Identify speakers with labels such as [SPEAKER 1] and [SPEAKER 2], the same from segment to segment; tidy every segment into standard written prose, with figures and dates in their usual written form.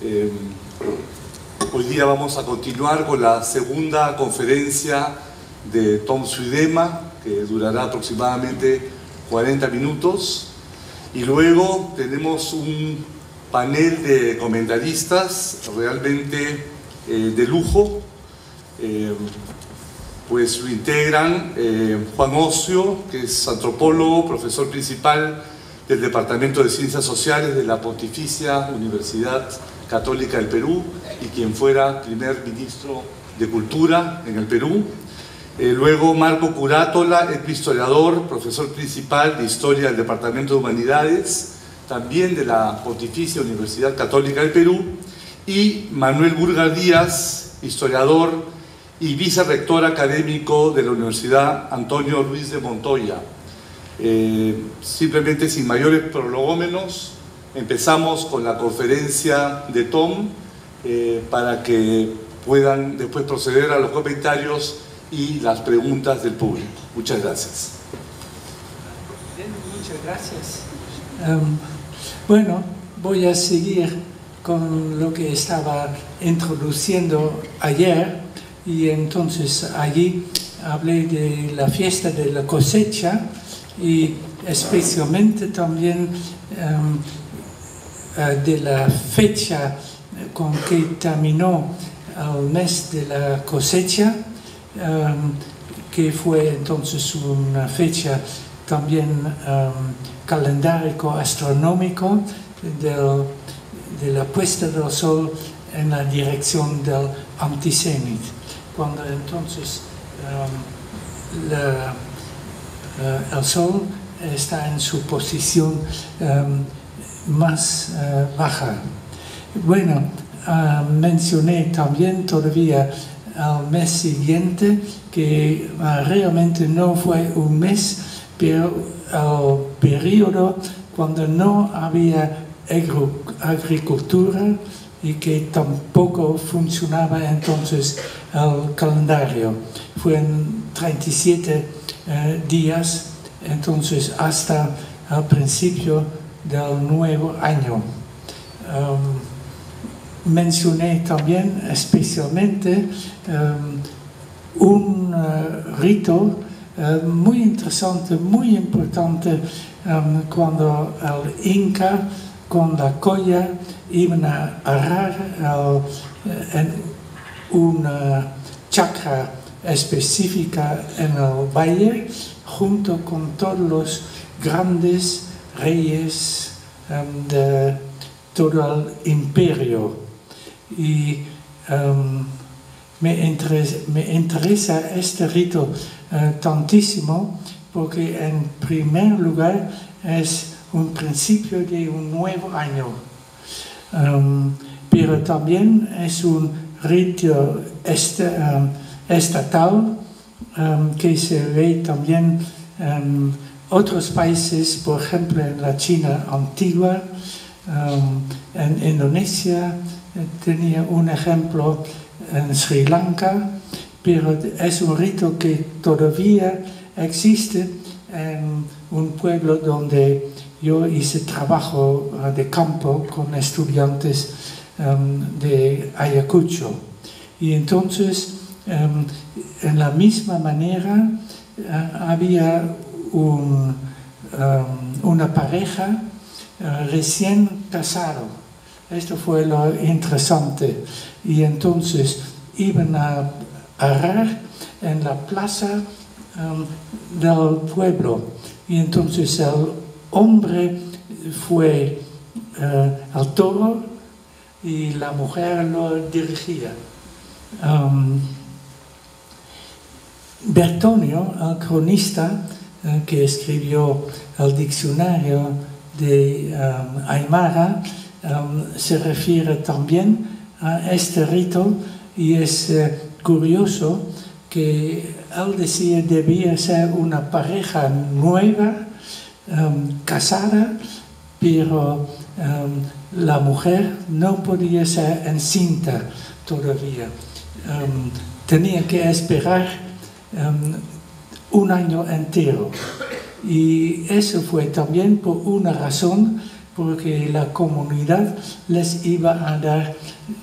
[SPEAKER 1] Eh, Hoy día vamos a continuar con la segunda conferencia de Tom Zuidema, que durará aproximadamente 40 minutos. Y luego tenemos un panel de comentaristas realmente de lujo. Pues lo integran Juan Ocio, que es antropólogo, profesor principal del Departamento de Ciencias Sociales de la Pontificia Universidad Católica del Perú y quien fuera primer ministro de Cultura en el Perú. Luego Marco Curátola, historiador, profesor principal de Historia del Departamento de Humanidades, también de la Pontificia Universidad Católica del Perú. Y Manuel Burgar Díaz, historiador y vicerrector académico de la Universidad Antonio Luis de Montoya. Simplemente sin mayores prolegómenos, empezamos con la conferencia de Tom para que puedan después proceder a los comentarios y las preguntas del público. Muchas gracias.
[SPEAKER 2] Muchas gracias. Bueno, voy a seguir con lo que estaba introduciendo ayer, y entonces allí hablé de la fiesta de la cosecha y especialmente también de la fecha con que terminó el mes de la cosecha, que fue entonces una fecha también calendárico astronómico de la puesta del sol en la dirección del anticenit, cuando entonces el sol está en su posición más baja. Bueno, mencioné también todavía al mes siguiente, que realmente no fue un mes, pero el periodo cuando no había agricultura y que tampoco funcionaba entonces el calendario. Fueron 37 días, entonces hasta el principio del nuevo año. Mencioné también especialmente un rito muy interesante, muy importante, cuando el Inca con la colla iban a arar en una chacra específica en el valle, junto con todos los grandes reyes de todo el imperio. Y me interesa este rito tantísimo, porque en primer lugar es un principio de un nuevo año, pero también es un rito estatal que se ve también en otros países, por ejemplo en la China antigua, en Indonesia tenía un ejemplo, en Sri Lanka, pero es un rito que todavía existe en un pueblo donde yo hice trabajo de campo con estudiantes de Ayacucho. Y entonces, en la misma manera, había una pareja recién casado. Esto fue lo interesante. Y entonces iban a arar en la plaza del pueblo. Y entonces el hombre fue al toro y la mujer lo dirigía. Bertonio, el cronista que escribió el diccionario de Aymara, se refiere también a este rito, y es curioso que él decía debía ser una pareja nueva, casada, pero la mujer no podía ser encinta todavía. Tenía que esperar un año entero. Y eso fue también por una razón, porque la comunidad les iba a dar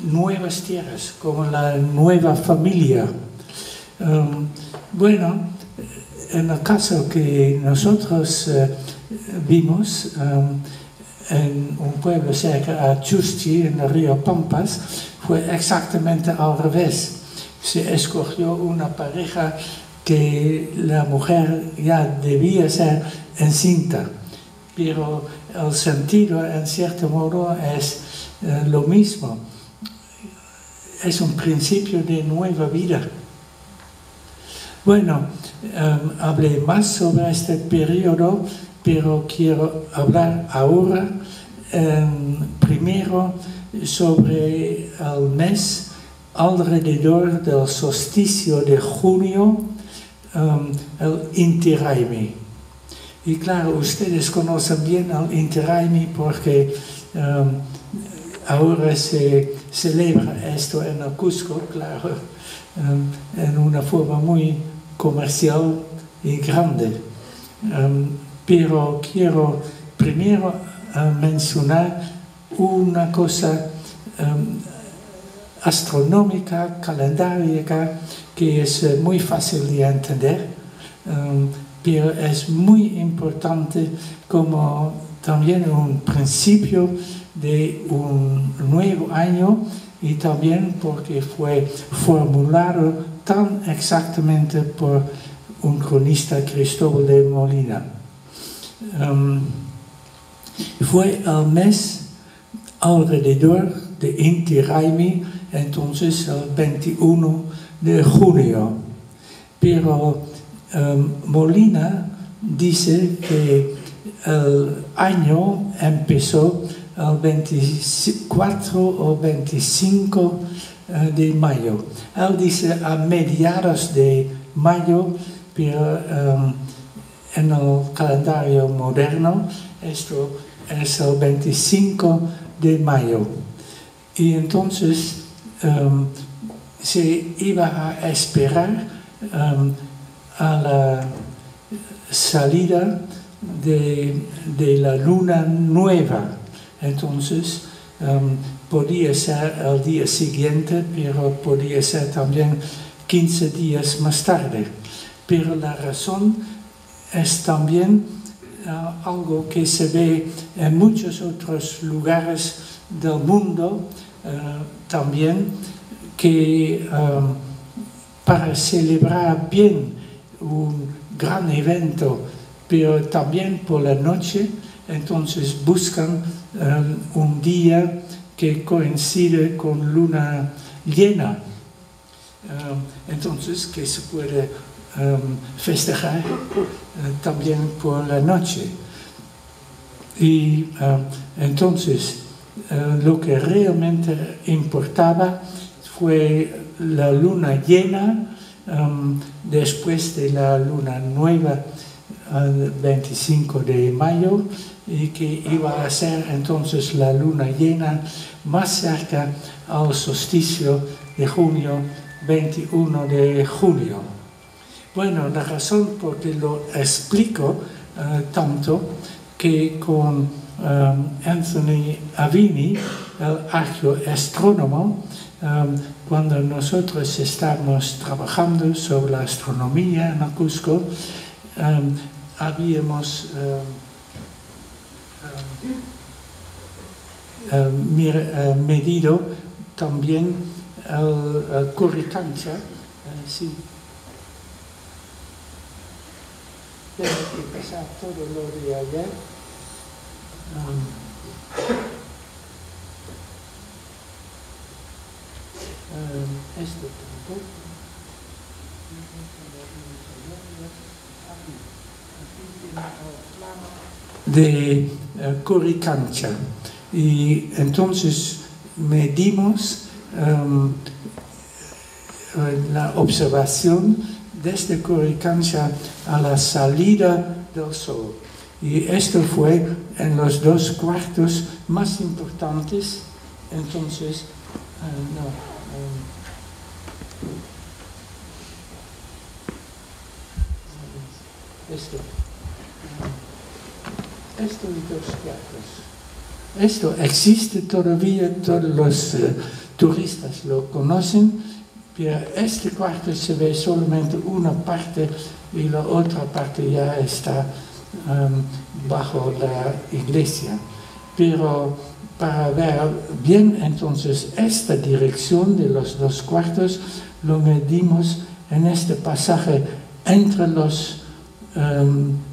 [SPEAKER 2] nuevas tierras, como la nueva familia. Bueno, en el caso que nosotros vimos en un pueblo cerca a Chuschi, en el río Pampas, fue exactamente al revés. Se escogió una pareja que la mujer ya debía ser encinta, pero el sentido, en cierto modo, es lo mismo. Es un principio de nueva vida. Bueno, hablé más sobre este periodo, pero quiero hablar ahora primero sobre el mes alrededor del solsticio de junio, el Inti Raymi. Y claro, ustedes conocen bien el Inti Raymi porque ahora se celebra esto en el Cusco, claro, en una forma muy comercial y grande. Pero quiero primero mencionar una cosa astronómica, calendárica, que es muy fácil de entender, pero es muy importante como también un principio de un nuevo año y también porque fue formulado tan exactamente por un cronista, Cristóbal de Molina. Fue el mes alrededor de Inti Raymi, entonces el 21 de junio. Pero Molina dice que el año empezó el 24 o 25 de mayo. Él dice a mediados de mayo, pero en el calendario moderno esto es el 25 de mayo. Y entonces se iba a esperar a la salida de la luna nueva. Entonces podía ser el día siguiente, pero podía ser también 15 días más tarde. Pero la razón es también algo que se ve en muchos otros lugares del mundo también, que para celebrar bien un gran evento, pero también por la noche, entonces buscan un día que coincide con luna llena, entonces que se puede festejar también por la noche. Y entonces lo que realmente importaba fue la luna llena después de la luna nueva, el 25 de mayo, y que iba a ser entonces la luna llena más cerca al solsticio de junio, 21 de junio. Bueno, la razón por que lo explico tanto, que con Anthony Avini, el arqueoastrónomo, cuando nosotros estamos trabajando sobre la astronomía en el Cusco, habíamos medido también el Coricancha. Sí. Tengo que pasar todo lo de ayer. Esto tampoco. De Coricancha, y entonces medimos la observación desde Coricancha a la salida del sol, y esto fue en los 2 cuartos más importantes. Entonces esto y 2 cuartos. esto existe todavía, todos los turistas lo conocen, pero este cuarto se ve solamente una parte y la otra parte ya está bajo la iglesia. Pero para ver bien entonces esta dirección de los dos cuartos lo medimos en este pasaje entre los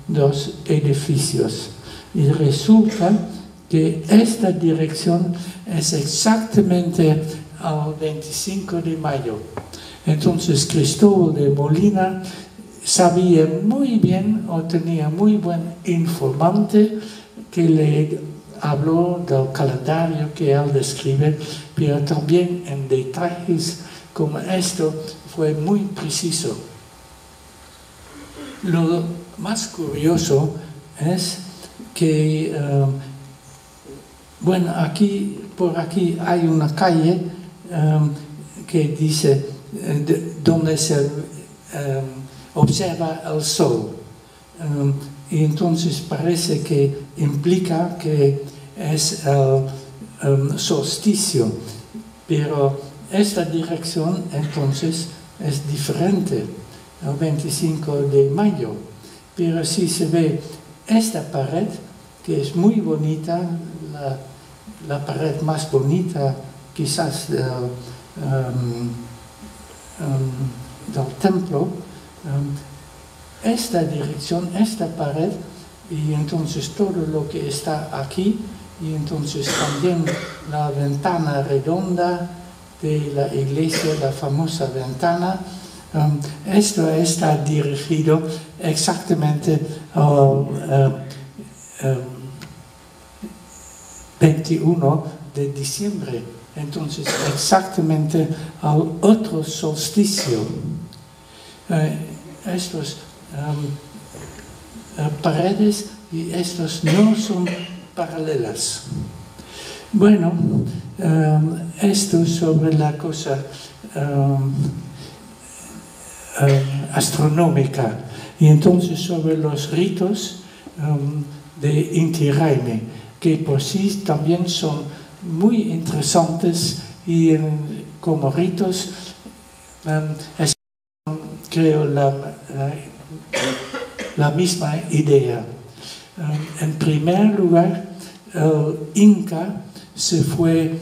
[SPEAKER 2] dos edificios. Y resulta que esta dirección es exactamente al 25 de mayo. Entonces Cristóbal de Molina sabía muy bien o tenía muy buen informante que le habló del calendario que él describe, pero también en detalles como esto fue muy preciso. Lo más curioso es que, bueno, por aquí hay una calle que dice donde se observa el sol. Y entonces parece que implica que es el solsticio, pero esta dirección entonces es diferente, el 25 de mayo. Pero si se ve esta pared, que es muy bonita, la pared más bonita quizás del templo, esta dirección, esta pared, y entonces todo lo que está aquí, y entonces también la ventana redonda de la iglesia, la famosa ventana, esto está dirigido exactamente al 21 de diciembre, entonces exactamente al otro solsticio. Estos paredes y estos no son paralelas. Bueno, esto sobre la cosa astronómica, y entonces sobre los ritos de Inti Raymi, que por sí también son muy interesantes y como ritos es, creo, la misma idea. En primer lugar, el Inca se fue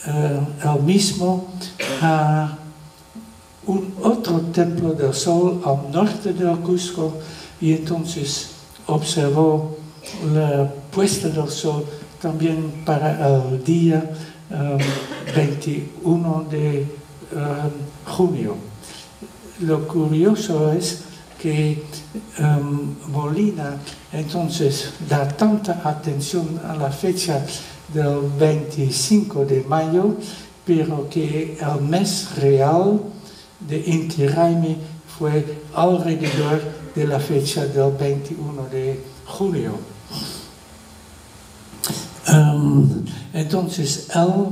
[SPEAKER 2] él mismo a un otro templo del sol al norte del Cusco, y entonces observó la puesta del sol también para el día 21 de junio. Lo curioso es que Molina entonces da tanta atención a la fecha del 25 de mayo, pero que el mes real de Inti Raymi fue alrededor de la fecha del 21 de junio. Entonces él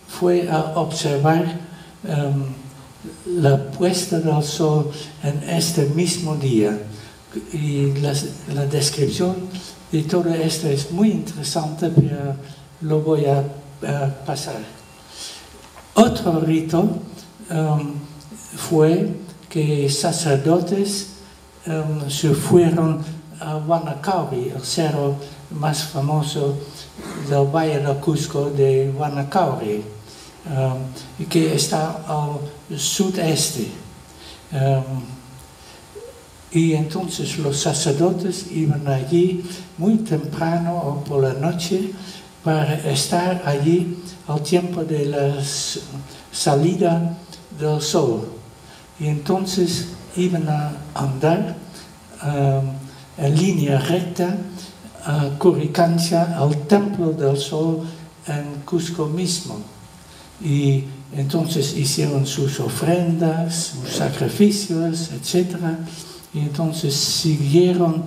[SPEAKER 2] fue a observar la puesta del sol en este mismo día, y la descripción de todo esto es muy interesante, pero lo voy a pasar. Otro rito fue que sacerdotes se fueron a Huanacauri, el cerro más famoso del Valle del Cusco de Huanacauri, que está al sudeste. Y entonces los sacerdotes iban allí muy temprano o por la noche para estar allí al tiempo de la salida del sol. Y entonces iban a andar en línea recta a Coricancha, al templo del sol en Cusco mismo. Y entonces hicieron sus ofrendas, sus sacrificios, etc. Y entonces siguieron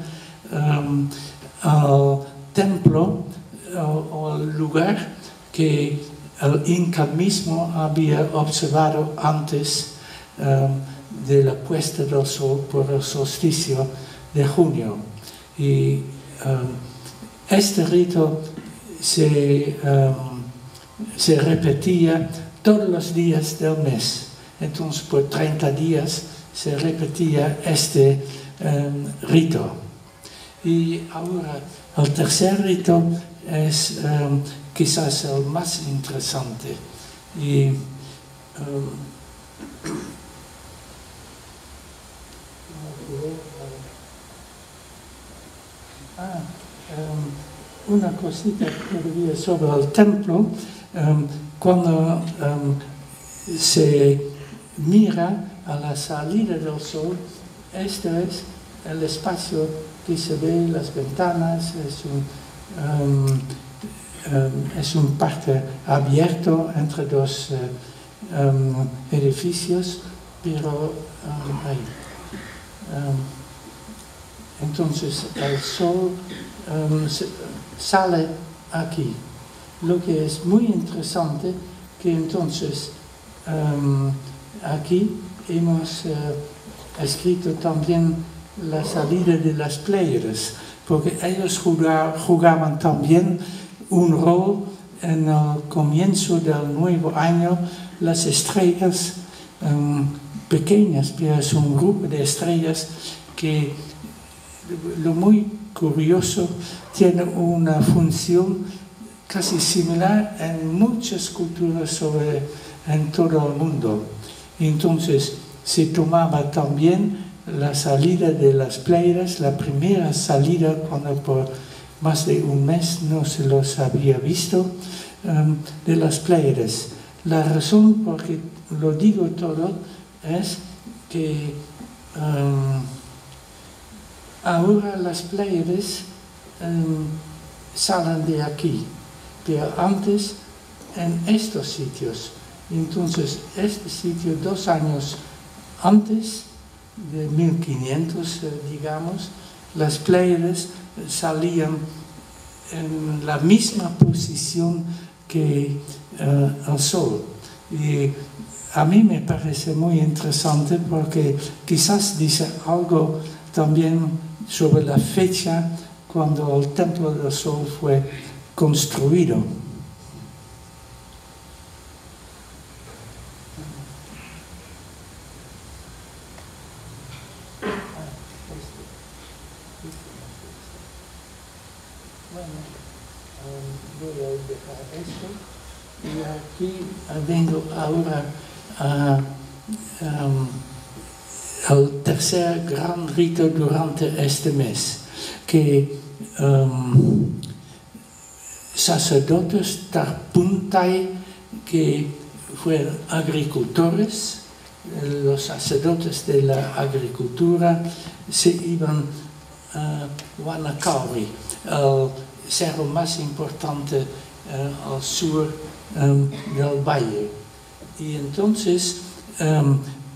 [SPEAKER 2] al templo o al lugar que el Inca mismo había observado antes de la puesta del sol por el solsticio de junio. Y este rito se repetía todos los días del mes. Entonces por 30 días se repetía este rito. Y ahora el tercer rito es quizás el más interesante. Y una cosita todavía sobre el templo. Cuando se mira a la salida del sol, este es el espacio que se ve, las ventanas, es un parque abierto entre dos edificios, pero ahí. Entonces el sol sale aquí. Lo que es muy interesante que entonces aquí hemos escrito también la salida de las Pléyades, porque ellos jugaban también un rol en el comienzo del nuevo año. Las estrellas pequeñas, pero es un grupo de estrellas que, lo muy curioso, tiene una función casi similar en muchas culturas en todo el mundo. Entonces se tomaba también la salida de las Pléyades, la primera salida cuando por más de un mes no se los había visto, de las Pléyades. La razón por que lo digo todo es que ahora las Pléyades salen de aquí, pero antes en estos sitios. Entonces este sitio 2 años antes de 1500, digamos, las Pléyades salían en la misma posición que el Sol. Y a mí me parece muy interesante porque quizás dice algo también sobre la fecha cuando el Templo del Sol fue construido. Voy a dejar esto y aquí vengo ahora al tercer gran rito durante este mes, que sacerdotes Tarpuntai, que fueron agricultores, los sacerdotes de la agricultura, se iban a Wanakauri, el cerro más importante al sur del valle. Y entonces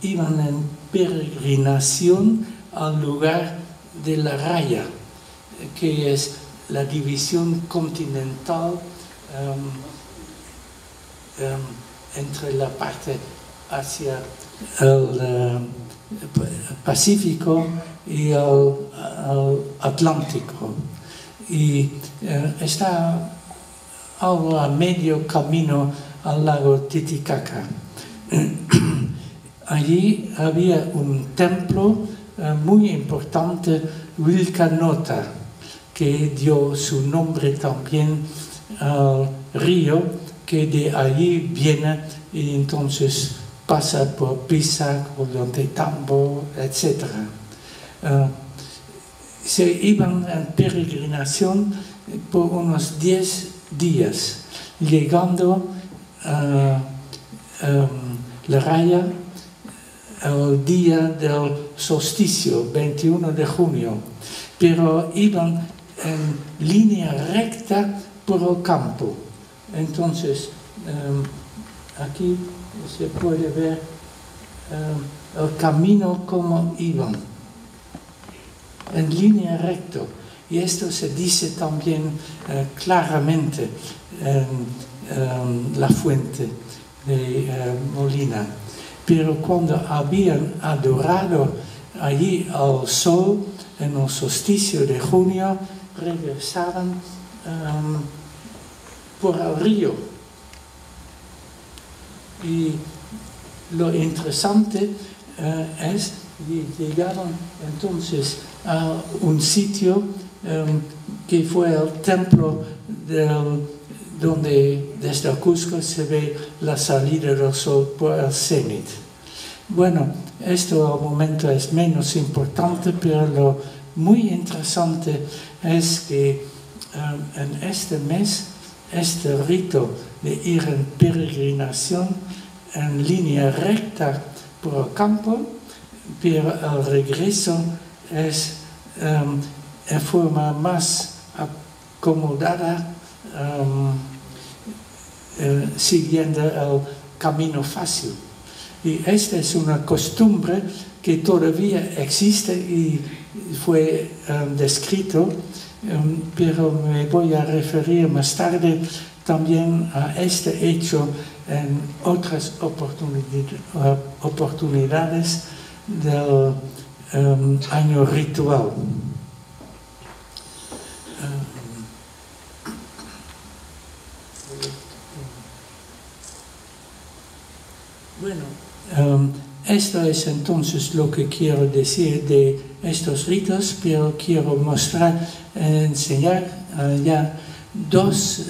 [SPEAKER 2] iban en peregrinación al lugar de la raya, que es la división continental entre la parte hacia el Pacífico y el Atlántico. Y está algo a medio camino al lago Titicaca. Allí había un templo muy importante, Vilcanota, que dio su nombre también al río que de allí viene y entonces pasa por Pisac, Ollantaytambo, etc. Se iban en peregrinación por unos 10 días, llegando a la raya el día del solsticio, 21 de junio, pero iban en línea recta por el campo. Entonces, aquí se puede ver el camino como iban, en línea recta. Y esto se dice también claramente en la fuente de Molina. Pero cuando habían adorado allí al sol en el solsticio de junio, regresaban por el río. Y lo interesante es que llegaron entonces a un sitio que fue el templo donde desde Cusco se ve la salida del sol por el cenit. Bueno, esto al momento es menos importante, pero lo muy interesante es que en este mes, este rito de ir en peregrinación en línea recta por el campo, pero el regreso es en forma más acomodada, siguiendo el camino fácil. Y esta es una costumbre que todavía existe y fue descrito, pero me voy a referir más tarde también a este hecho en otras oportunidades del año ritual. Bueno, esto es entonces lo que quiero decir de estos ritos, pero quiero mostrar, enseñar ya dos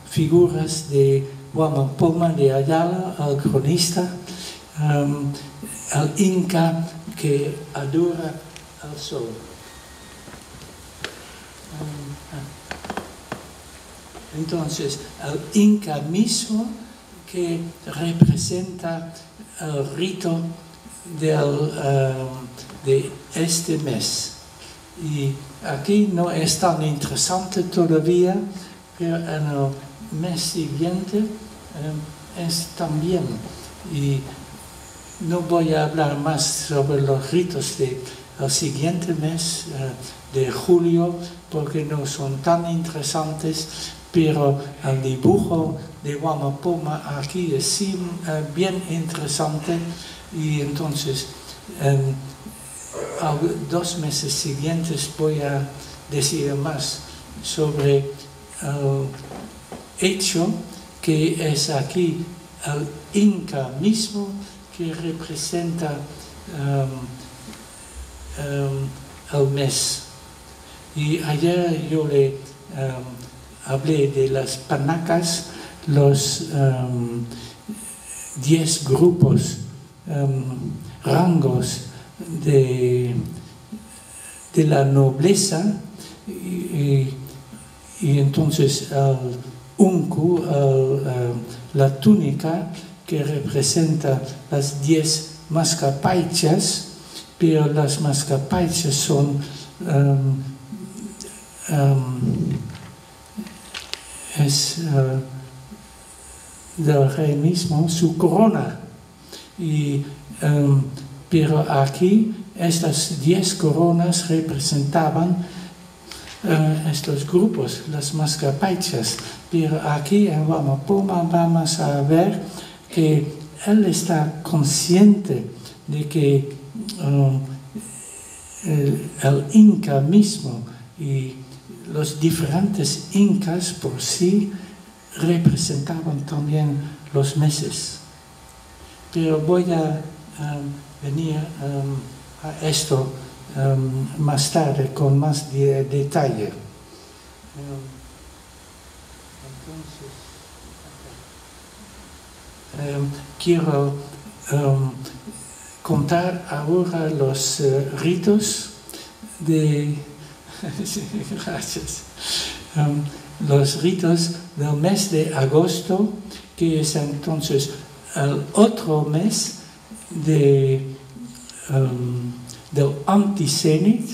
[SPEAKER 2] figuras de Huama Poma de Ayala, el cronista, el inca que adora al sol. Entonces, el inca mismo que representa el rito de este mes. Y aquí no es tan interesante todavía, pero en el mes siguiente es también. Y no voy a hablar más sobre los ritos del siguiente mes, de julio, porque no son tan interesantes, pero el dibujo de Huama Poma aquí es sí, bien interesante, y entonces en 2 meses siguientes voy a decir más sobre el hecho que es aquí el inca mismo que representa el mes. Y ayer yo le hablé de las panacas, los 10 grupos, rangos de la nobleza, y entonces el unku, la túnica que representa las 10 mascapaichas, pero las mascapaichas son del rey mismo, su corona. Pero aquí estas 10 coronas representaban estos grupos, las mascapaichas. Pero aquí en Huama Poma vamos a ver que él está consciente de que el inca mismo y los diferentes incas por sí representaban también los meses. Pero voy a venir a esto más tarde con más detalle. Quiero contar ahora los ritos de gracias. Los ritos del mes de agosto, que es entonces el otro mes del anticenit,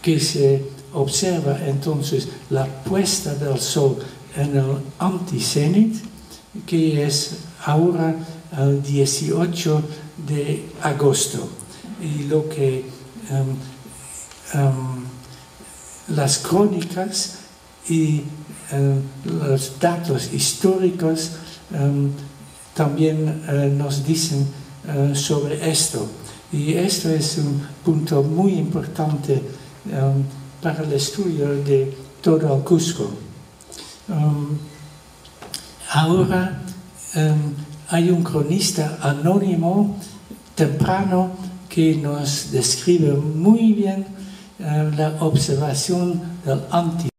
[SPEAKER 2] que se observa entonces la puesta del sol en el anticenit, que es ahora el 18 de agosto. Y lo que las crónicas y los datos históricos también nos dicen sobre esto. Y esto es un punto muy importante para el estudio de todo el Cusco. Ahora hay un cronista anónimo temprano que nos describe muy bien la observación del Anti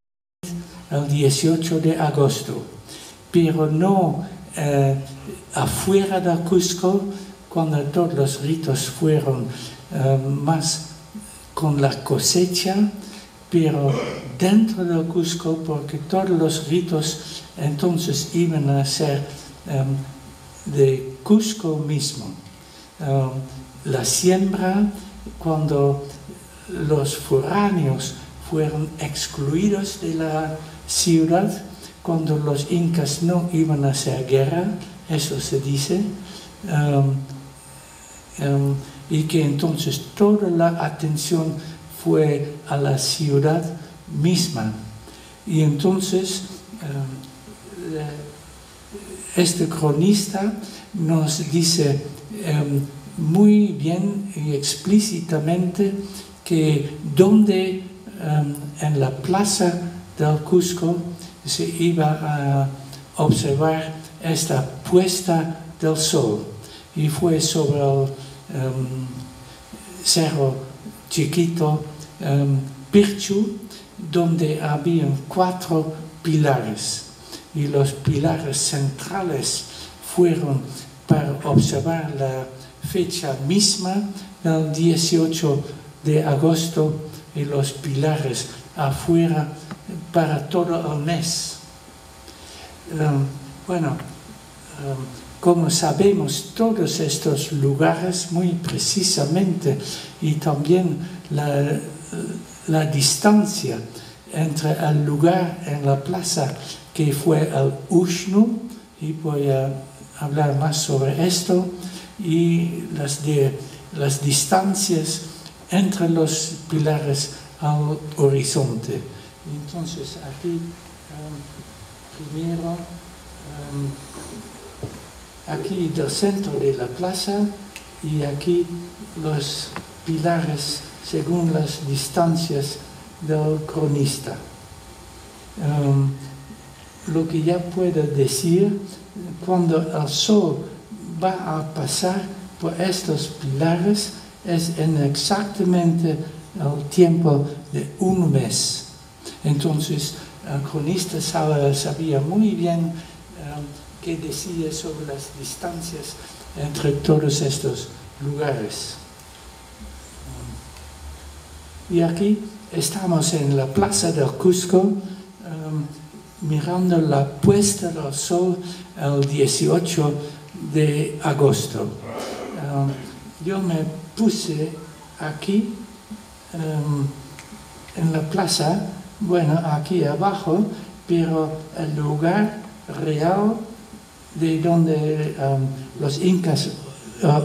[SPEAKER 2] el 18 de agosto, pero no afuera de Cusco, cuando todos los ritos fueron más con la cosecha, pero dentro de Cusco, porque todos los ritos entonces iban a ser de Cusco mismo. La siembra, cuando los foráneos fueron excluidos de la ciudad, cuando los incas no iban a hacer guerra, eso se dice, y que entonces toda la atención fue a la ciudad misma. Y entonces este cronista nos dice muy bien y explícitamente que donde en la plaza del Cusco se iba a observar esta puesta del sol, y fue sobre el cerro chiquito Pirchu, donde habían 4 pilares, y los pilares centrales fueron para observar la fecha misma del 18 de agosto, y los pilares afuera para todo el mes. Como sabemos todos estos lugares muy precisamente, y también la distancia entre el lugar en la plaza que fue el Ushnu, y voy a hablar más sobre esto, y las distancias entre los pilares al horizonte. Entonces aquí primero aquí del centro de la plaza, y aquí los pilares según las distancias del cronista. Lo que ya puedo decir, cuando el sol va a pasar por estos pilares, es en exactamente el tiempo de un mes. Entonces el cronista sabía muy bien qué decía sobre las distancias entre todos estos lugares. Y aquí estamos en la plaza del Cusco, mirando la puesta del sol el 18 de agosto. Yo me puse aquí en la plaza, bueno, aquí abajo, pero el lugar real de donde los incas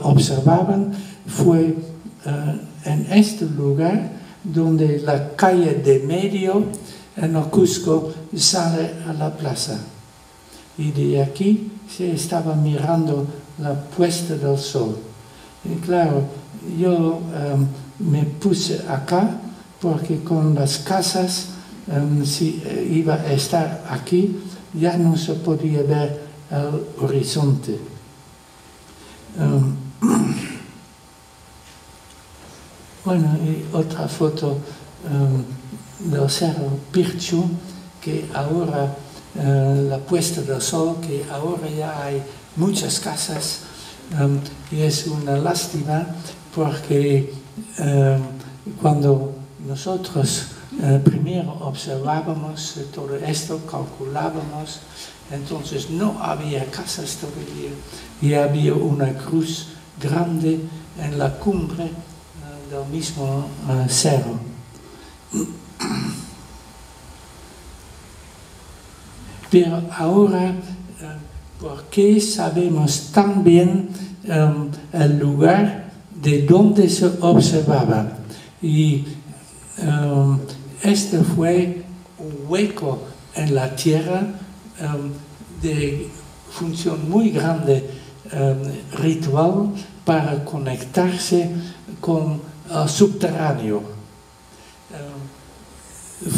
[SPEAKER 2] observaban fue en este lugar, donde la calle de medio en el Cusco sale a la plaza. Y de aquí se estaba mirando la puesta del sol. Y claro, yo me puse acá porque con las casas, si iba a estar aquí, ya no se podía ver el horizonte. Bueno, y otra foto del cerro Pirchu, que ahora la puesta del sol, que ahora ya hay muchas casas, y es una lástima porque cuando nosotros primero observábamos todo esto, calculábamos, entonces no había casas todavía, y había una cruz grande en la cumbre del mismo cerro. Pero ahora, ¿por qué sabemos tan bien el lugar de donde se observaba? Y este fue un hueco en la tierra de función muy grande, ritual, para conectarse con el subterráneo.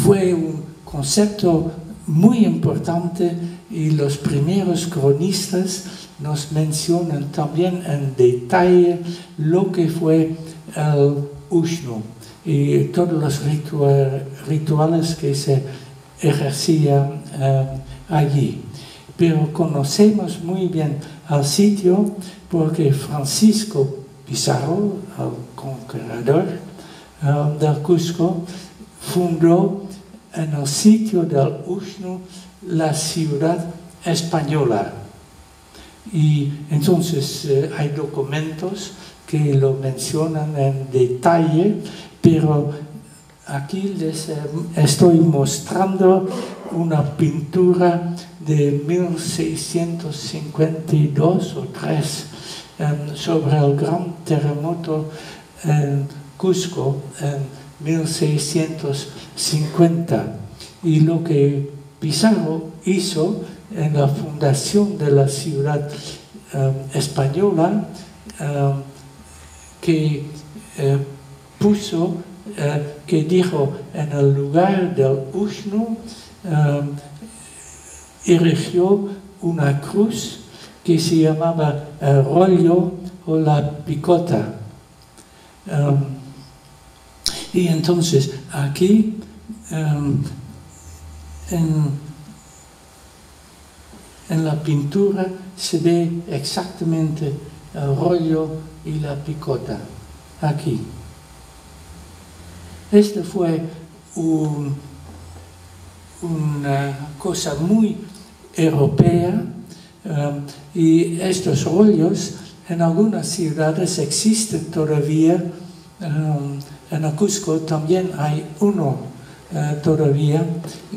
[SPEAKER 2] Fue un concepto muy importante, y los primeros cronistas nos mencionan también en detalle lo que fue el Ushnu y todos los rituales que se ejercían allí. Pero conocemos muy bien al sitio porque Francisco Pizarro, el conquistador del Cusco, fundó en el sitio del Ushnu la ciudad española. Y entonces hay documentos que lo mencionan en detalle, pero aquí les estoy mostrando una pintura de 1652 o 3 sobre el gran terremoto en Cusco en 1650. Y lo que Pizarro hizo en la fundación de la ciudad española, que puso, que dijo, en el lugar del Ushnu, erigió una cruz que se llamaba el rollo o la picota. Y entonces aquí en la pintura se ve exactamente el rollo y la picota, aquí. Este fue una cosa muy europea, y estos rollos en algunas ciudades existen todavía. En el Cusco también hay uno todavía,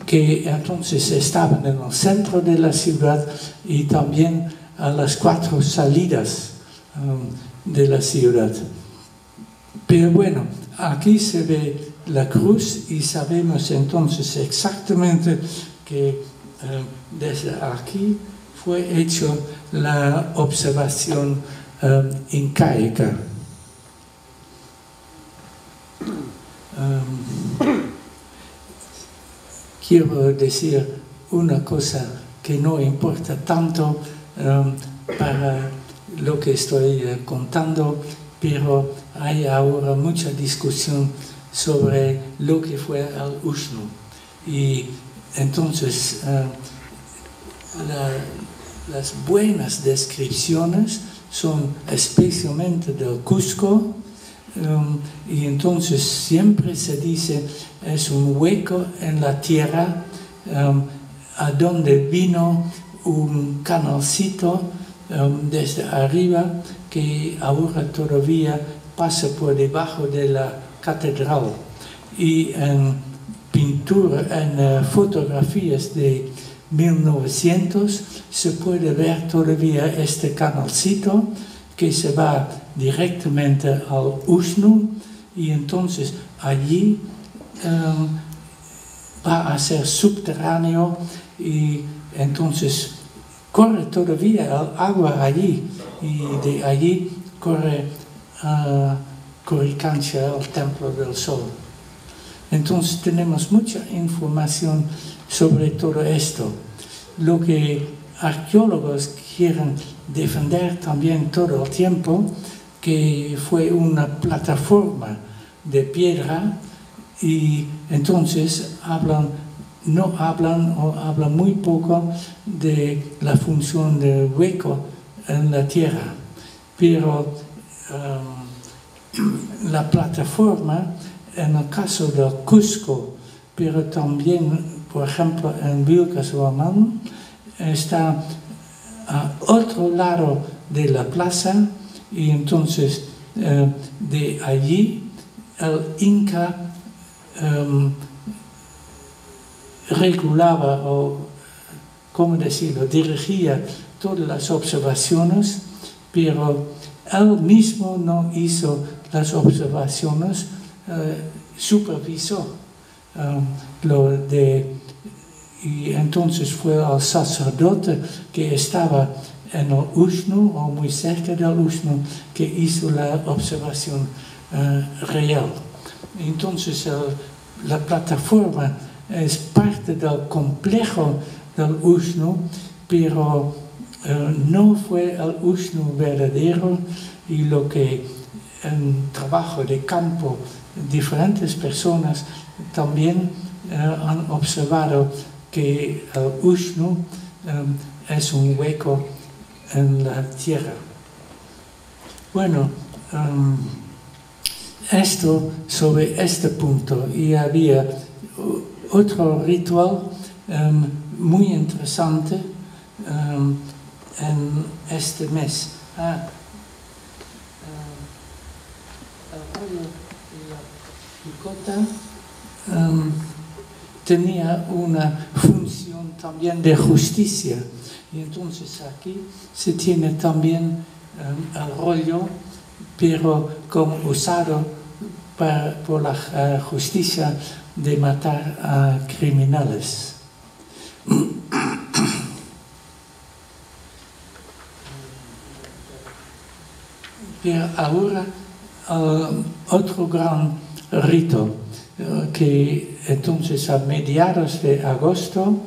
[SPEAKER 2] que entonces estaban en el centro de la ciudad y también a las 4 salidas de la ciudad. Pero bueno, aquí se ve la cruz y sabemos entonces exactamente que desde aquí fue hecho la observación incaica. Quiero decir una cosa que no importa tanto para lo que estoy contando, pero hay ahora mucha discusión sobre lo que fue el Ushnu. Y entonces las buenas descripciones son especialmente del Cusco, y entonces siempre se dice es un hueco en la tierra a donde vino un canalcito desde arriba que ahora todavía pasa por debajo de la catedral. Y en pintura, en fotografías de 1900 se puede ver todavía este canalcito que se va directamente al Ushnu, y entonces allí va a ser subterráneo, y entonces corre todavía el agua allí, y de allí corre a Coricancha, el Templo del Sol. Entonces tenemos mucha información sobre todo esto. Lo que arqueólogos quieren defender también todo el tiempo, que fue una plataforma de piedra, y entonces hablan muy poco de la función del hueco en la tierra. Pero la plataforma, en el caso del Cusco, pero también, por ejemplo, en Vilcashuaman, está a otro lado de la plaza, y entonces de allí el Inca regulaba, o cómo decirlo, dirigía todas las observaciones, pero él mismo no hizo las observaciones, supervisó y entonces fue el sacerdote que estaba en el Ushnu, o muy cerca del Ushnu, que hizo la observación real. Entonces la plataforma es parte del complejo del Ushnu, pero no fue el Ushnu verdadero, y lo que en trabajo de campo diferentes personas también han observado que el Ushnu es un hueco en la tierra. Bueno, esto sobre este punto, y había otro ritual muy interesante en este mes. El rollo de la picota tenía una función también de justicia, y entonces aquí se tiene también el rollo, pero como usado por la justicia de matar a criminales. Pero ahora otro gran rito, que entonces a mediados de agosto,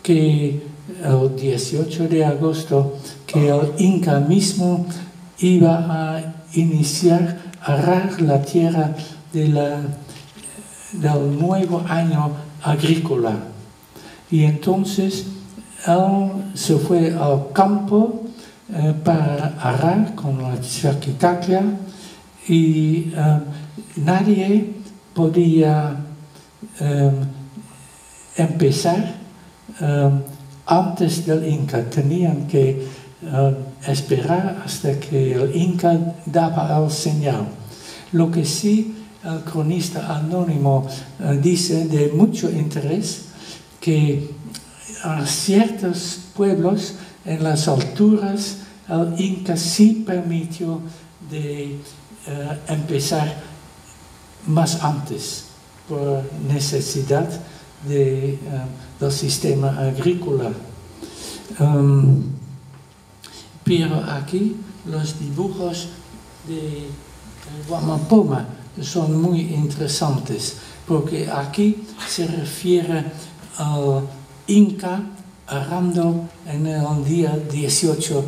[SPEAKER 2] que el 18 de agosto, que el Inca mismo iba a iniciar a arar la tierra del nuevo año agrícola. Y entonces él se fue al campo para arar con la chaquitaclia, y nadie podía empezar antes del Inca. Tenían que esperar hasta que el Inca daba el señal. Lo que sí el cronista anónimo dice de mucho interés, que a ciertos pueblos en las alturas el Inca sí permitió de empezar más antes por necesidad del sistema agrícola. Pero aquí los dibujos de Huamapoma son muy interesantes, porque aquí se refiere al Inca arando en el día 18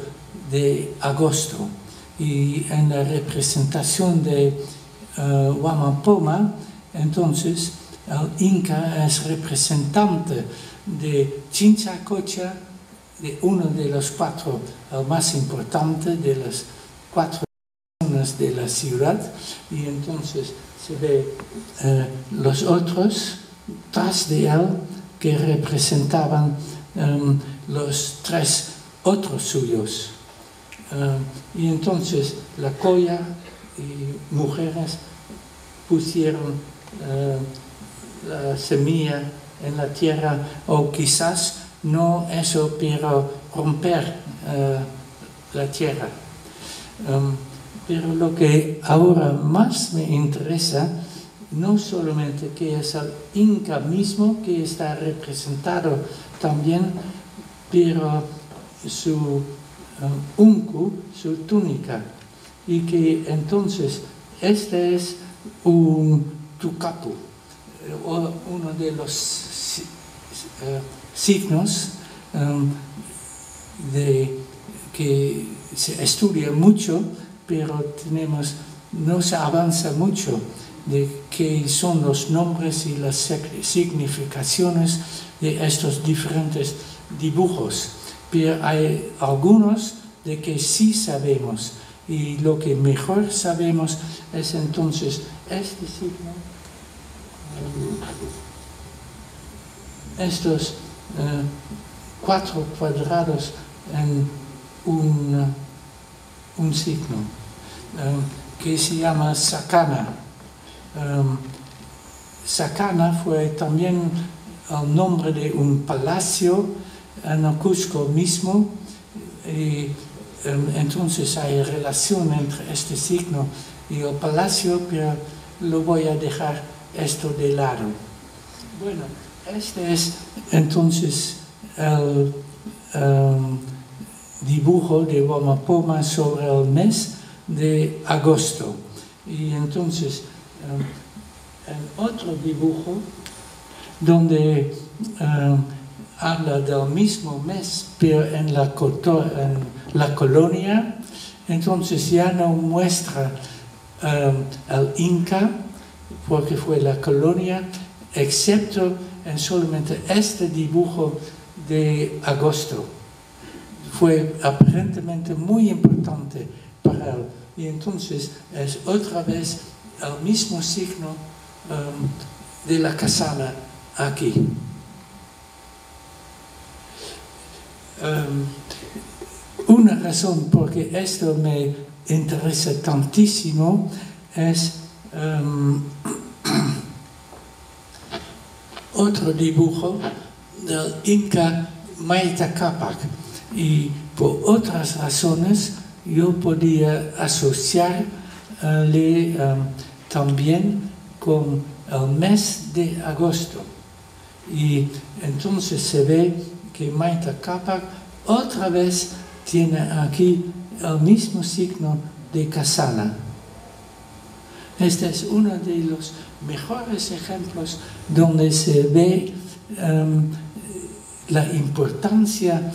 [SPEAKER 2] de agosto, y en la representación de Huamapoma, entonces el Inca es representante de Chinchacocha, de uno de los cuatro, el más importante de las cuatro zonas de la ciudad, y entonces se ve los otros tras de él, que representaban los tres otros suyos. Y entonces la colla y mujeres pusieron la semilla en la tierra, o quizás no eso, pero romper la tierra. Pero lo que ahora más me interesa, no solamente que es el Inca mismo que está representado también, pero su unku, su túnica, y que entonces este es un tucapu, uno de los signos que se estudia mucho, pero no se avanza mucho de qué son los nombres y las significaciones de estos diferentes dibujos. Pero hay algunos de que sí sabemos, y lo que mejor sabemos es entonces este signo, estos 4 cuadrados en un signo que se llama Sakana. Sakana fue también el nombre de un palacio en el Cusco mismo, y entonces hay relación entre este signo y el palacio, pero lo voy a dejar esto de lado. Bueno, este es entonces el dibujo de Huamapoma sobre el mes de agosto. Y entonces, en otro dibujo donde habla del mismo mes, pero en la colonia. Entonces ya no muestra al Inca, porque fue la colonia, excepto en solamente este dibujo de agosto. Fue aparentemente muy importante para él. Y entonces es otra vez el mismo signo de la casana aquí. Una razón por que esto me interesa tantísimo es otro dibujo del Inca Manita Cápac, y por otras razones yo podía asociarle también con el mes de agosto. Y entonces se ve que Manita Cápac otra vez tiene aquí el mismo signo de casana. Este es uno de los mejores ejemplos donde se ve la importancia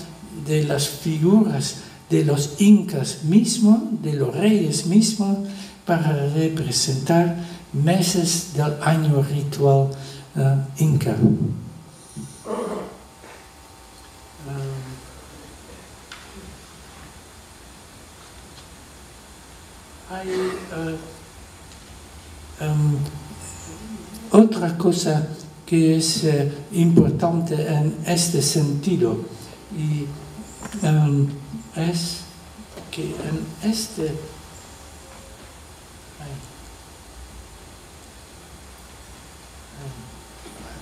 [SPEAKER 2] de las figuras de los incas mismos, de los reyes mismos, para representar meses del año ritual inca. Hay otra cosa que es importante en este sentido, y es que en este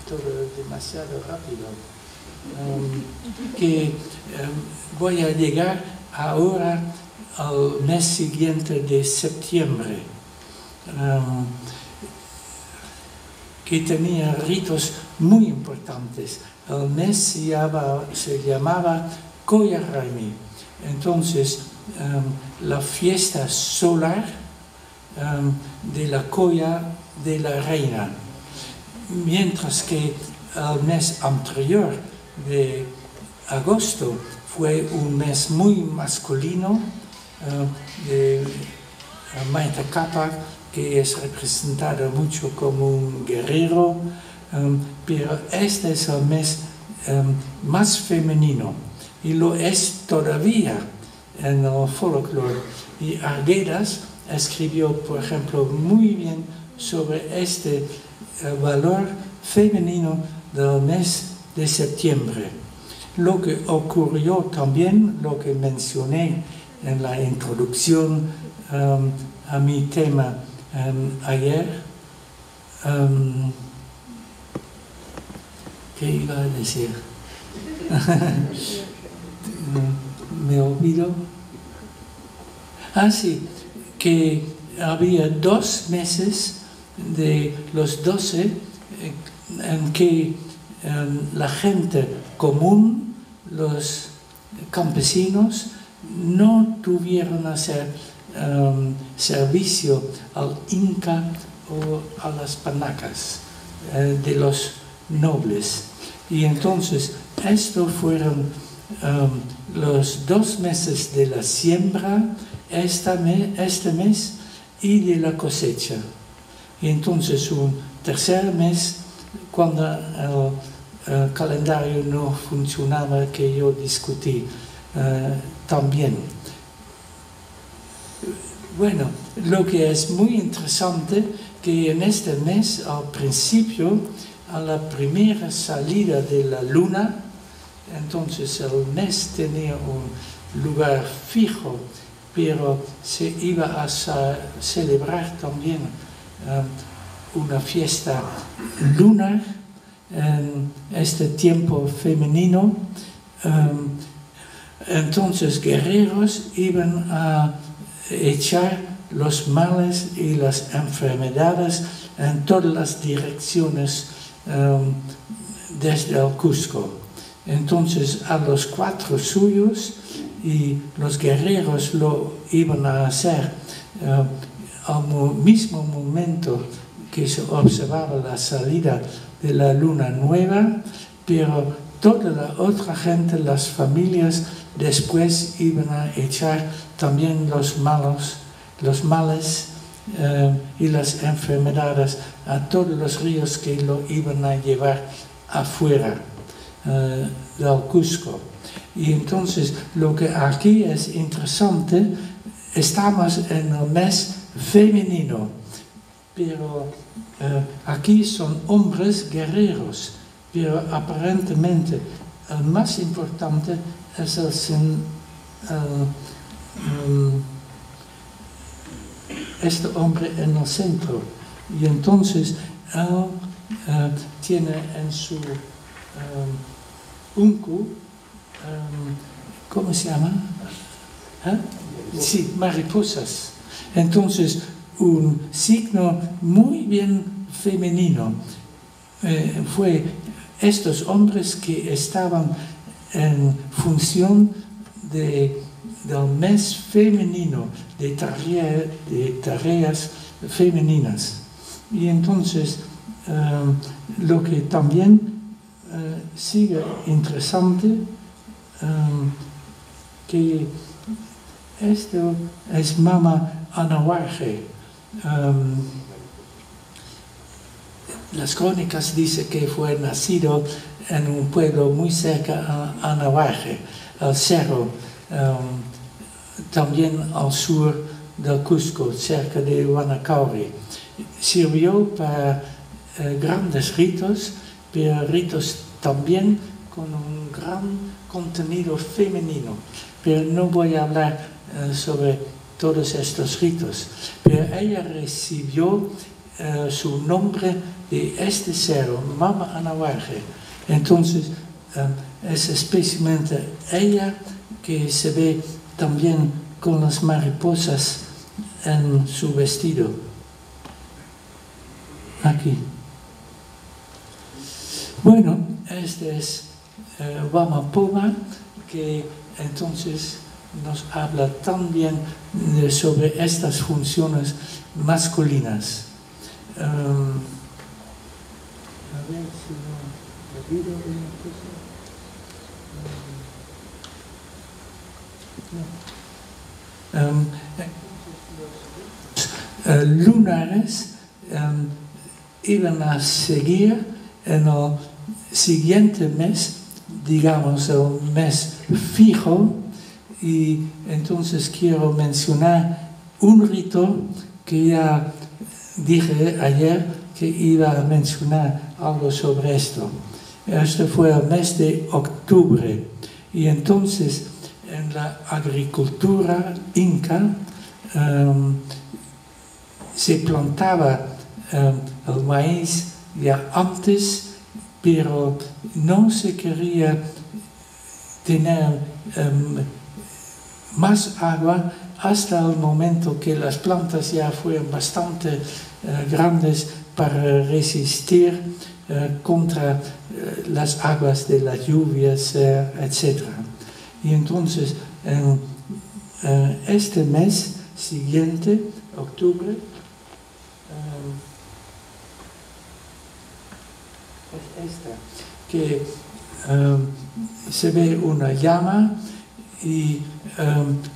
[SPEAKER 2] todo demasiado rápido, que voy a llegar ahora al mes siguiente de septiembre, que tenía ritos muy importantes. El mes se llamaba Koya Raimi. Entonces, la fiesta solar de la Koya de la reina. Mientras que el mes anterior de agosto fue un mes muy masculino de Manita Cápac, que es representado mucho como un guerrero, pero este es el mes más femenino, y lo es todavía en el folclore. Y Arguedas escribió, por ejemplo, muy bien sobre este valor femenino del mes de septiembre. Lo que ocurrió también, lo que mencioné en la introducción a mi tema ayer, ¿qué iba a decir? Me olvido. Sí, que había 2 meses de los 12 en que la gente común, los campesinos, no tuvieron que hacer servicio al Inca o a las panacas de los nobles. Y entonces estos fueron los 2 meses de la siembra, este mes, y de la cosecha. Y entonces un tercer mes, cuando el calendario no funcionaba, que yo discutí también. Bueno, lo que es muy interesante, que en este mes, al principio, a la primera salida de la luna, entonces el mes tenía un lugar fijo, pero se iba a celebrar también una fiesta lunar en este tiempo femenino. Entonces guerreros iban a echar los males y las enfermedades en todas las direcciones desde el Cusco. Entonces a los 4 suyos, y los guerreros lo iban a hacer al mismo momento que se observaba la salida de la luna nueva, pero toda la otra gente, las familias, después iban a echar también los males y las enfermedades a todos los ríos que lo iban a llevar afuera del Cusco. Y entonces lo que aquí es interesante, estamos en el mes femenino, pero aquí son hombres guerreros, pero aparentemente el más importante es este hombre en el centro. Y entonces él tiene en su uncu, ¿cómo se llama? Sí, mariposas. Entonces, un signo muy bien femenino. Fue estos hombres que estaban en función del mes femenino, de tareas femeninas. Y entonces, lo que también sigue interesante, que esto es Mama Anahuaje. Las crónicas dicen que fue nacido en un pueblo muy cerca a Anahuaje, al cerro, también al sur del Cusco, cerca de Huanacauri. Sirvió para grandes ritos, pero ritos también con un gran contenido femenino. Pero no voy a hablar sobre todos estos ritos. Pero ella recibió su nombre de este cerro, Mama Anahuaje. Entonces, es especialmente ella que se ve también con las mariposas en su vestido. Aquí. Bueno, este es Wamapoma, que entonces nos habla también sobre estas funciones masculinas. A ver si no olvido una cosa. Lunares iban a seguir en el siguiente mes, digamos el mes fijo, y entonces quiero mencionar un rito que ya dije ayer que iba a mencionar algo sobre esto. Este fue el mes de octubre, y entonces en la agricultura inca se plantaba el maíz ya antes, pero no se quería tener más agua hasta el momento que las plantas ya fueron bastante grandes para resistir contra las aguas de las lluvias, etc. Y entonces, en este mes siguiente, octubre, es esta, que se ve una llama y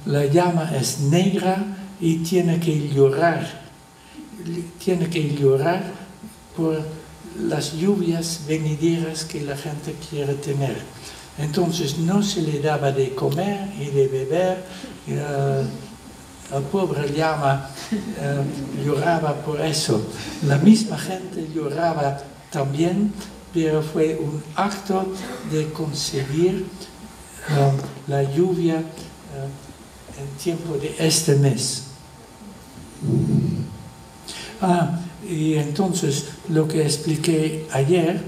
[SPEAKER 2] la llama es negra y tiene que llorar por las lluvias venideras que la gente quiere tener. Entonces no se le daba de comer y de beber. El pobre llama lloraba por eso. La misma gente lloraba también, pero fue un acto de conseguir la lluvia en tiempo de este mes. Y entonces lo que expliqué ayer,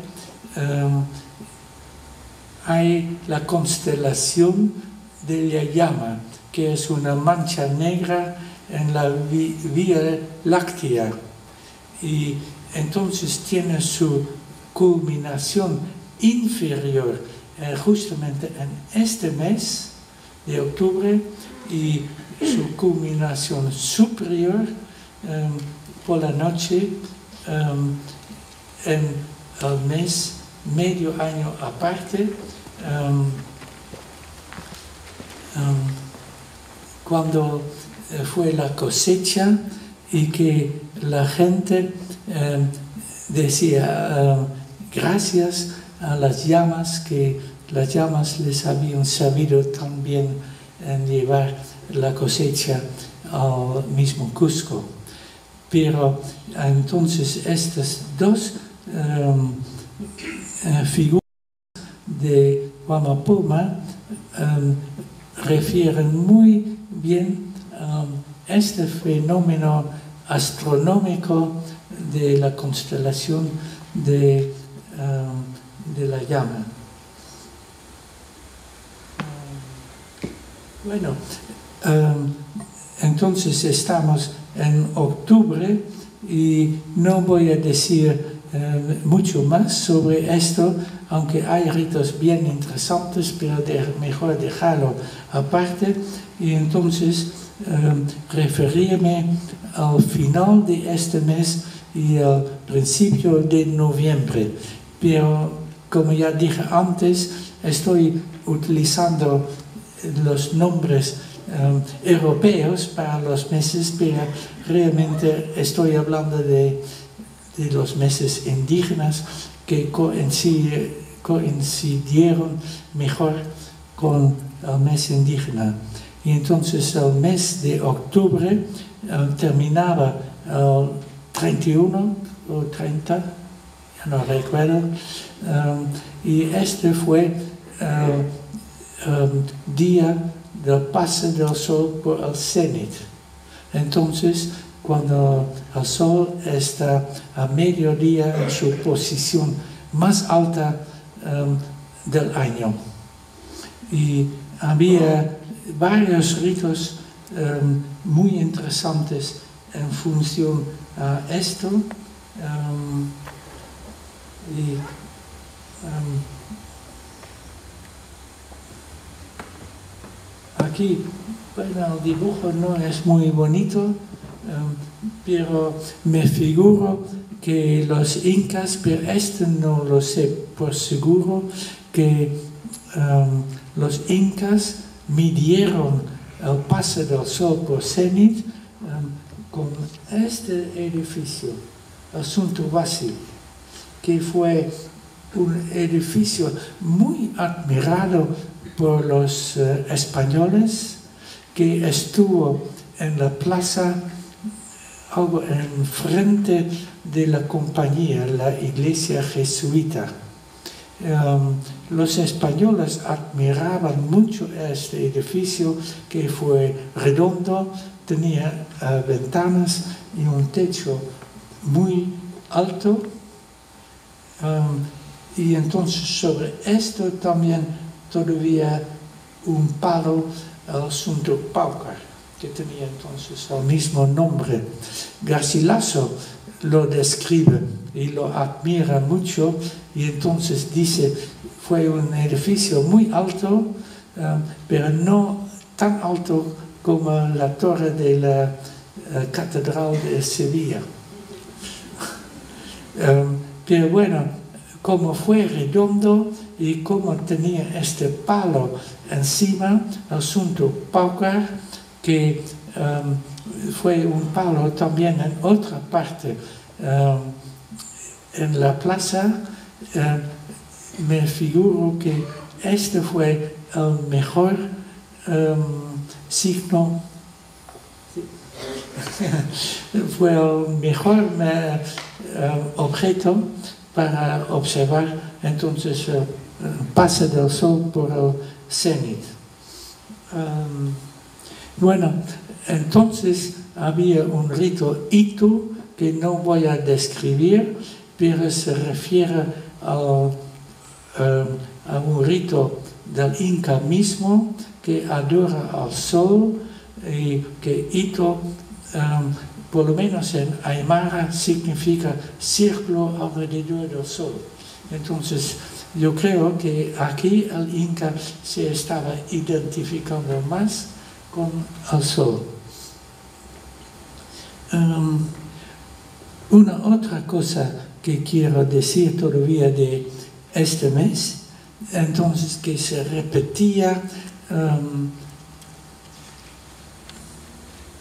[SPEAKER 2] hay la constelación de la llama, que es una mancha negra en la Vía Láctea, y entonces tiene su culminación inferior justamente en este mes de octubre y su culminación superior por la noche en el mes, medio año aparte, cuando fue la cosecha y que la gente decía gracias a las llamas, que las llamas les habían sabido también llevar la cosecha al mismo Cusco. Pero entonces estas dos figuras de Huamapoma refieren muy bien este fenómeno astronómico de la constelación de la llama. Bueno, entonces estamos en octubre y no voy a decir mucho más sobre esto, aunque hay ritos bien interesantes, pero mejor dejarlo aparte. Y entonces referirme al final de este mes y al principio de noviembre. Pero como ya dije antes, estoy utilizando los nombres europeos para los meses, pero realmente estoy hablando de los meses indígenas que coincidieron mejor con el mes indígena. Y entonces el mes de octubre terminaba el 31 o 30, ya no recuerdo, y este fue día del paso del sol por el cenit. Entonces, cuando el sol está a mediodía en su posición más alta del año. Y había varios ritos muy interesantes en función a esto. Aquí, bueno, el dibujo no es muy bonito, pero me figuro que los incas, pero esto no lo sé por seguro, que los incas midieron el paso del sol por cenit con este edificio, el Suntuwasi, que fue un edificio muy admirado por los españoles, que estuvo en la plaza, algo enfrente de la compañía, la iglesia jesuita. Los españoles admiraban mucho este edificio, que fue redondo, tenía ventanas y un techo muy alto. Y entonces sobre esto también todavía un palo, el Suntupaucar, que tenía entonces el mismo nombre. Garcilaso lo describe y lo admira mucho, y entonces dice, fue un edificio muy alto, pero no tan alto como la torre de la Catedral de Sevilla. Pero bueno, como fue redondo y como tenía este palo encima, el Suntupaucar, que fue un palo también en otra parte, en la plaza, me figuro que este fue el mejor signo, fue el mejor objeto para observar entonces el paso del sol por el cenit. Bueno, entonces había un rito Itu que no voy a describir, pero se refiere a un rito del Inca mismo que adora al sol, y que Itu, por lo menos en Aymara, significa círculo alrededor del sol. Entonces, yo creo que aquí el Inca se estaba identificando más con el sol. Una otra cosa que quiero decir todavía de este mes, entonces que se repetía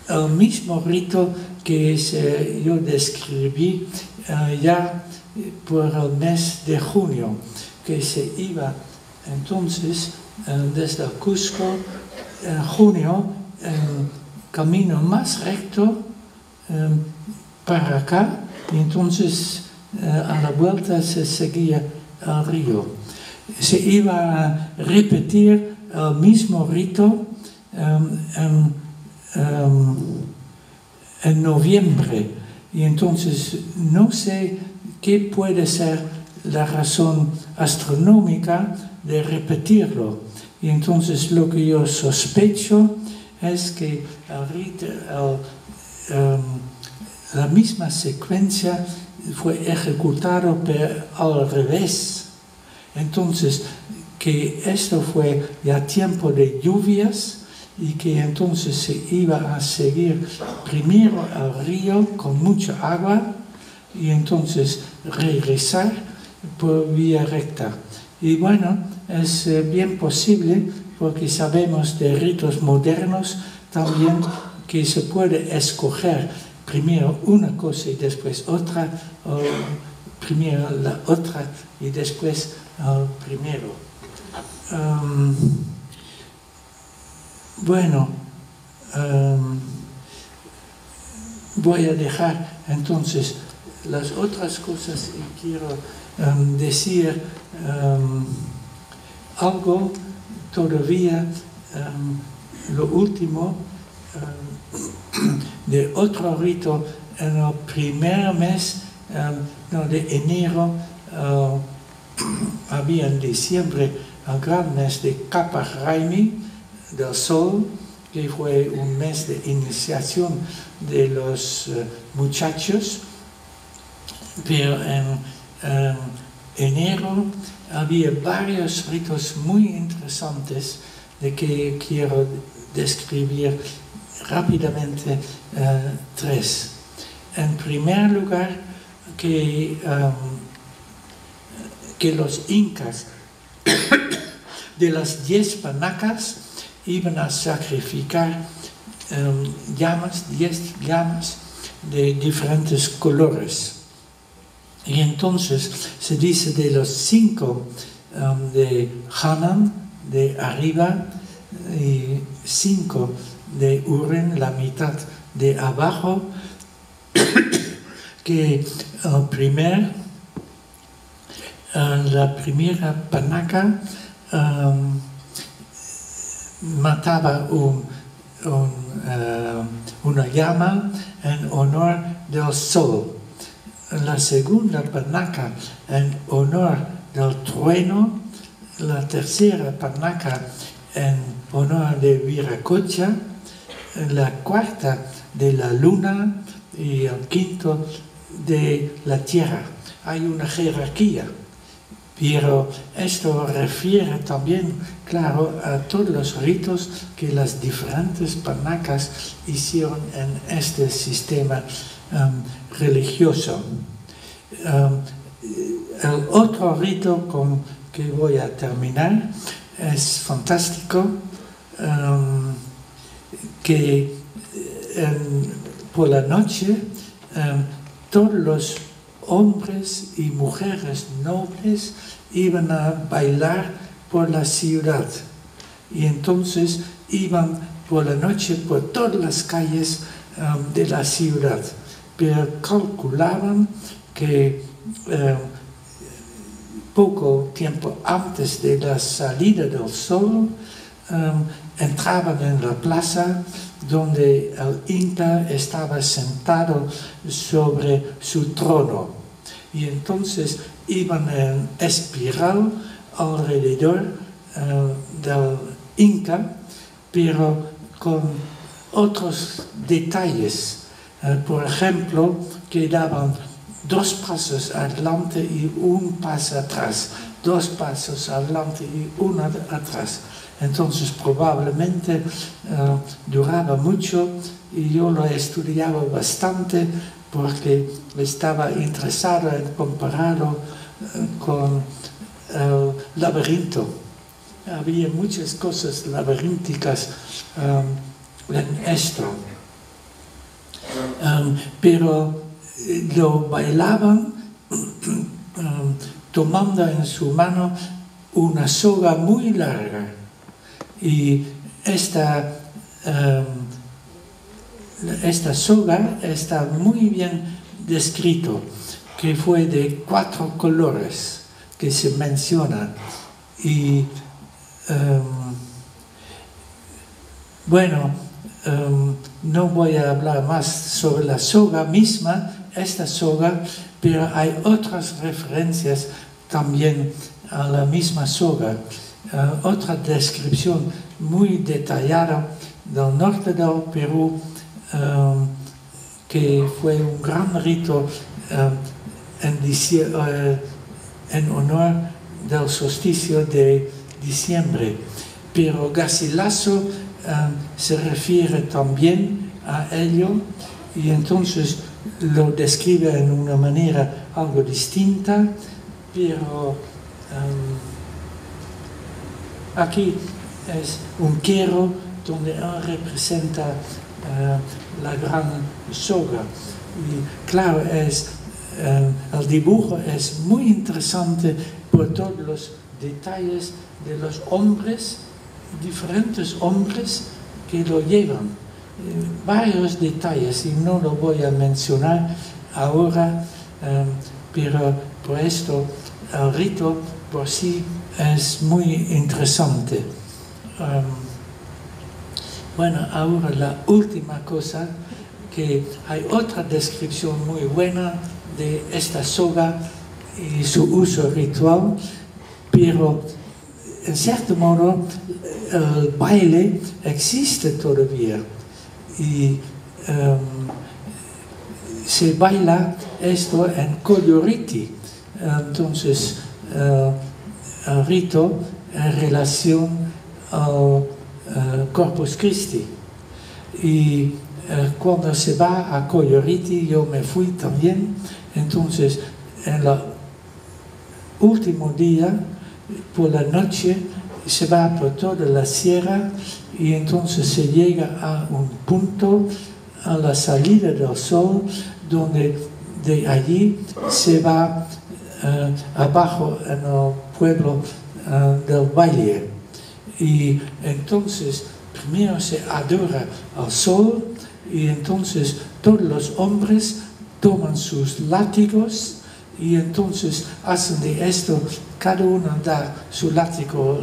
[SPEAKER 2] el mismo rito que yo describí ya por el mes de junio, que se iba entonces desde Cusco en junio, camino más recto para acá, y entonces a la vuelta se seguía el río. Se iba a repetir el mismo rito en noviembre, y entonces no sé qué puede ser la razón astronómica de repetirlo. Y entonces lo que yo sospecho es que la misma secuencia fue ejecutado pero al revés. Entonces, que esto fue ya tiempo de lluvias y que entonces se iba a seguir primero al río con mucha agua y entonces regresar por vía recta. Y bueno, es bien posible porque sabemos de ritos modernos también que se puede escoger primero una cosa y después otra, o primero la otra y después el primero. Bueno, voy a dejar entonces las otras cosas y quiero decir algo todavía, lo último, de otro rito en el primer mes de enero. Había en diciembre el gran mes de Kapach Raimi, del sol, que fue un mes de iniciación de los muchachos, pero en enero había varios ritos muy interesantes de que quiero describir rápidamente tres. En primer lugar, que los incas de las 10 panacas iban a sacrificar 10 llamas de diferentes colores. Y entonces se dice de los 5 de Hanan, de arriba, y 5 de Uren, la mitad de abajo, que la primera panaca mataba una llama en honor del sol. La segunda panaca en honor del trueno, la tercera panaca en honor de Viracocha, la cuarta de la luna y el quinto de la tierra. Hay una jerarquía, pero esto refiere también, claro, a todos los ritos que las diferentes panacas hicieron en este sistema religioso. El otro rito con que voy a terminar es fantástico, que por la noche todos los hombres y mujeres nobles iban a bailar por la ciudad y entonces iban por la noche por todas las calles de la ciudad, pero calculaban que poco tiempo antes de la salida del sol entraban en la plaza donde el Inca estaba sentado sobre su trono y entonces iban en espiral alrededor del Inca, pero con otros detalles. Por ejemplo, que daban 2 pasos adelante y 1 paso atrás, 2 pasos adelante y 1 atrás. Entonces probablemente duraba mucho y yo lo estudiaba bastante porque estaba interesado en compararlo con el laberinto. Había muchas cosas laberínticas en esto. Pero lo bailaban tomando en su mano una soga muy larga. Y esta soga está muy bien descrito, que fue de 4 colores que se mencionan. Y no voy a hablar más sobre la soga misma, esta soga, pero hay otras referencias también a la misma soga. Otra descripción muy detallada del norte del Perú, que fue un gran rito en honor del solsticio de diciembre. Pero Garcilaso se refiere también a ello y entonces lo describe en una manera algo distinta, pero aquí es un quero donde él representa la gran soga. Y claro, el dibujo es muy interesante por todos los detalles de los hombres, diferentes hombres que lo llevan. Varios detalles, y no lo voy a mencionar ahora, pero por esto el rito por sí es muy interesante. Bueno, ahora la última cosa, que hay otra descripción muy buena de esta soga y su uso ritual, pero en cierto modo el baile existe todavía y se baila esto en Coyoriti. Entonces el rito en relación al Corpus Christi. Y cuando se va a Coyoriti, yo me fui también. Entonces en el último día, por la noche, se va por toda la sierra y entonces se llega a un punto a la salida del sol, donde de allí se va abajo en el pueblo del Valle. Y entonces primero se adora al sol y entonces todos los hombres toman sus látigos y entonces hacen de esto, cada uno da su látigo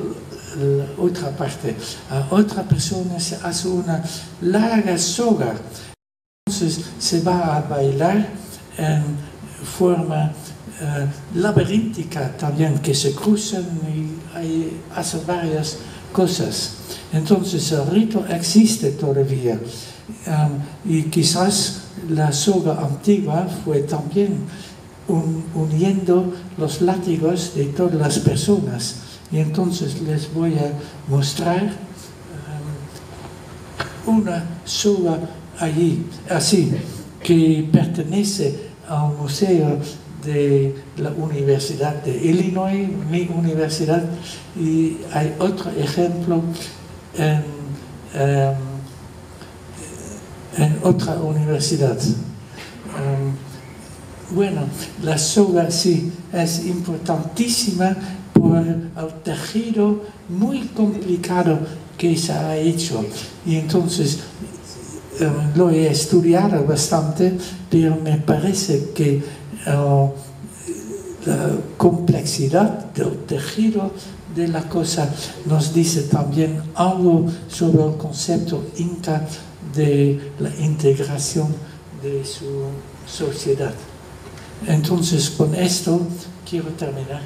[SPEAKER 2] a la otra parte, a otra persona se hace una larga soga. Entonces se va a bailar en forma laberíntica también, que se cruzan y hacen varias cosas. Entonces el rito existe todavía y quizás la soga antigua fue también uniendo los látigos de todas las personas. Y entonces les voy a mostrar una soga allí, así, que pertenece al museo de la Universidad de Illinois, mi universidad, y hay otro ejemplo en otra universidad. Bueno, la soga sí es importantísima por el tejido muy complicado que se ha hecho. Y entonces lo he estudiado bastante, pero me parece que la complejidad del tejido de la cosa nos dice también algo sobre el concepto inca de la integración de su sociedad. Entonces, con esto quiero terminar.